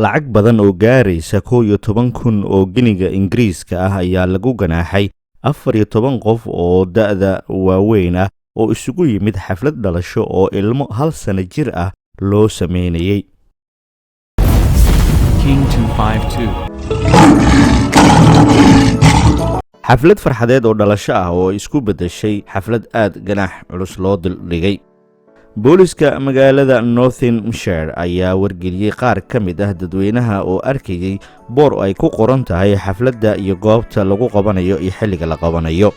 lacag badan oo gaaraysa 11,000 oo giniga Ingiriiska ah ayaa lagu ganaaxay 14 qof oo da'da waaweyn ah oo isugu yimid xaflad dhalasho oo ilmo 1 sano jir ah loo sameynayay. King 252 xaflad farxadeed oo dhalasho ah oo isku bedeshay xaflad aad ganaax culus loo dhigay. booliska magaalada Nottinghamshire ayaa wargeliyay qaar ka mid ah dadweynaha oo arkayay boor ay ku qoran tahay xafladda iyo goobta lagu qabanayo iyo xilliga la qabanayo.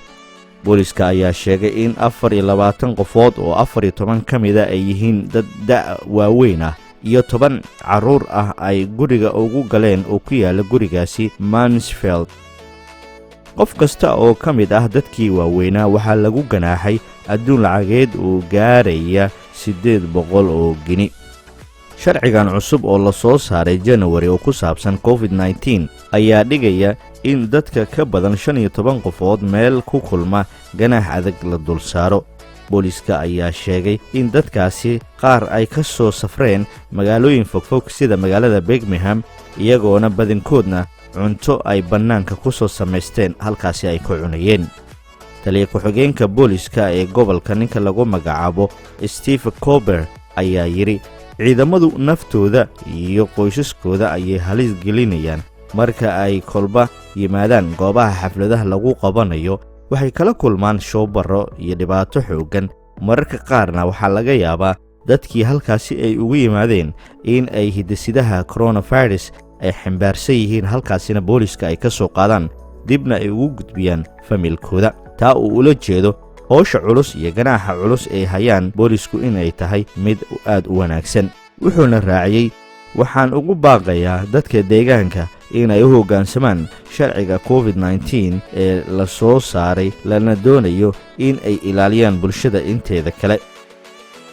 booliska ayaa sheegay in 24 qofood oo 14 ka mid ah ay yihiin dad da' waaweyn ah iyo 10 carruur ah ay guriga ugu galeen oo ku yaala gurigaasi Mansfield. qof kasta oo ka mid ah dadkii waaweynaa waxaa lagu ganaaxay adduun lacageed oo gaaraya 800 oo gini. sharcigan cusub oo la soo saaray January oo ku saabsan COVID-19 ayaa dhigaya in dadka ka badan 15 qofood meel ku kulma ganaax adag la dul saaro. booliska ayaa sheegay in dadkaasi qaar ay ka soo safreen magaalooyin fogfog sida magaalada Birmingham iyagoona badankoodna cunto ay bannaanka ku soo samaysteen halkaasi ay ku cunayeen. taliye ku-xigeenka booliska ee gobolka ninka lagu magacaabo Steve Cooper ayaa yiri ciidamadu naftooda iyo qoysaskooda ayay halis gelinayaan marka ay kolba yimaadaan goobaha xafladaha lagu qabanayo. waxay kala kulmaan shoobaro iyo dhibaato xoogan. mararka qaarna waxaa laga yaabaa dadkii halkaasi ay ugu yimaadeen in ay hidisidaha coronavirus ay xambaarsan yihiin halkaasina booliska ay ka soo qaadaan dibna ay ugu gudbiyaan familkooda. taa uu ula jeedo howsha culus iyo ganaaxa culus ay hayaan boolisku inay tahay mid aad u wanaagsan. wuxuuna raaciyey waxaan ugu baaqayaa dadka deegaanka inay u hoggaansamaan sharciga COVID-19 ee la soo saaray lana doonayo in ay ilaaliyaan bulshada inteeda kale.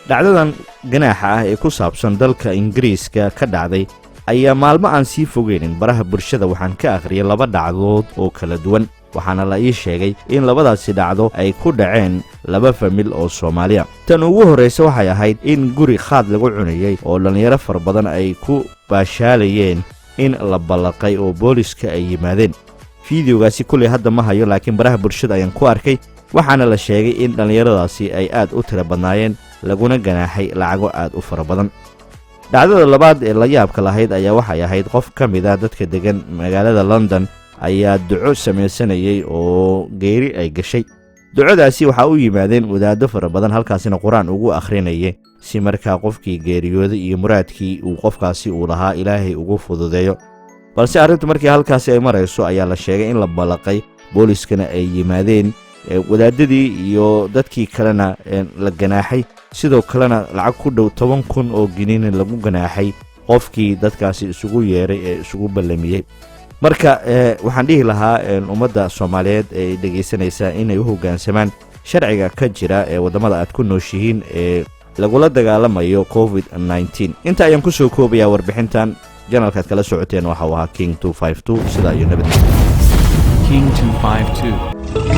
dhacdadan ganaaxa ah ee ku saabsan dalka Ingiriiska ka dhacday ayaa maalmo aan sii fogeynin baraha bulshada waxaan ka akhriyay 2 dhacdood oo kala duwan. waxaana la ii sheegay in labadaasi dhacdo ay ku dhaceen 2 famil oo Soomaaliya. tan ugu horeysa waxay ahayd in guri khaad lagu cunayay oo dhalinyaro far badan ay ku baashaalayeen in la balaqay oo booliska ay yimaadeen. fiidiyogaasi kulli hadda ma hayo laakiin baraha bulshada ayaan ku arkay. waxaana la sheegay in dhalinyaradaasi ay aad u tiro badnaayeen laguna ganaaxay lacago aad u fara badan. dhacdada labaad ee la yaabka lahayd ayaa waxay ahayd qof ka mid ah dadka degan magaalada London ayaa duco samaysanayay oo geeri ay gashay. ducadaasi waxa u yimaadeen wadaado fara badan halkaasina quraan ugu akhrinayay si markaa qofkii geeriyooday iyo muraadkii uu qofkaasi uu lahaa Ilaahay ugu fududeeyo. balse arrintu markii halkaasi ay marayso ayaa la sheegay in la balaqay booliskana ay yimaadeen wadaadadii iyo dadkii kalena la ganaaxay. sidoo kalena lacag ku dhow 10,000 oo giniin lagu ganaaxay qofkii dadkaasi isugu yeeray ee isugu ballamiyay. marka waxaan dhihi lahaa ummadda Soomaaliyeed ee dhageysanaysa inay u hoggaansamaan sharciga ka jira ee wadamada aad ku nooshihiin ee lagula dagaalamayo COVID-19. inta ayaan ku soo koobayaa warbixintan. janalkaad kala socoteen waxa uu ahaa King 252 sida iyo nabad. King 252